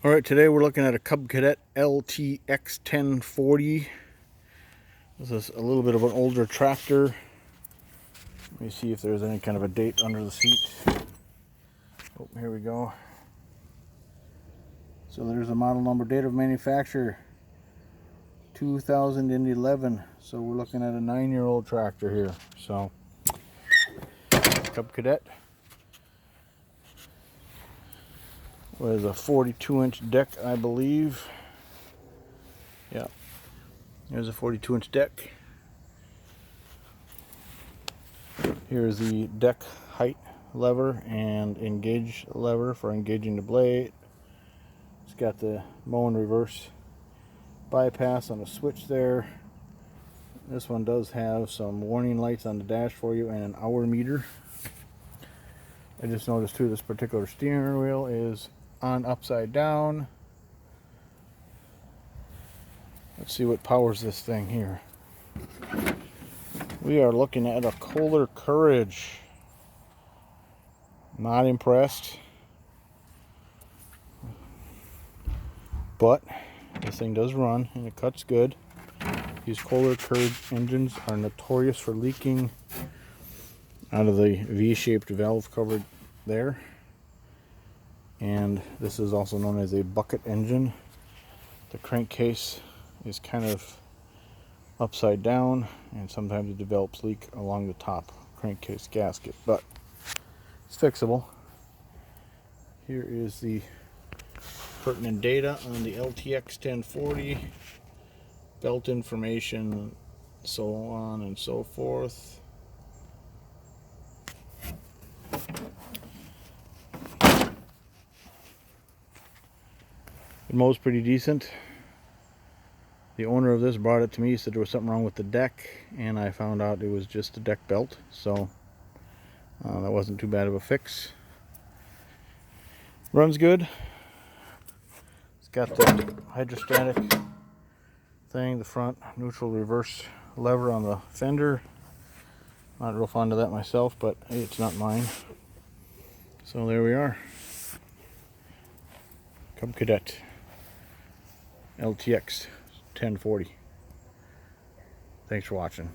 Alright, today we're looking at a Cub Cadet LTX1040. This is a little bit of an older tractor. Let me see if there's any kind of a date under the seat. Oh, here we go. So there's the model number, date of manufacture 2011. So we're looking at a 9-year-old tractor here. So Cub Cadet with a 42-inch deck, I believe. Yeah, there's a 42-inch deck. Here's the deck height lever and engage lever for engaging the blade. It's got the mow and reverse bypass on the switch there. This one does have some warning lights on the dash for you and an hour meter. I just noticed too, this particular steering wheel is on upside down. Let's see what powers this thing here. We are looking at a Kohler Courage. Not impressed, but this thing does run and it cuts good. These Kohler Courage engines are notorious for leaking out of the V-shaped valve cover there. And this is also known as a bucket engine. The crankcase is kind of upside down, and sometimes it develops leak along the top crankcase gasket, but it's fixable. Here is the pertinent data on the LTX1040, belt information, so on and so forth. It mows pretty decent. The owner of this brought it to me, said there was something wrong with the deck, and I found out it was just the deck belt, so that wasn't too bad of a fix. Runs good. It's got the hydrostatic thing, the front neutral reverse lever on the fender. Not real fond of that myself, but hey, it's not mine. So there we are. Cub Cadet LTX 1040. Thanks for watching.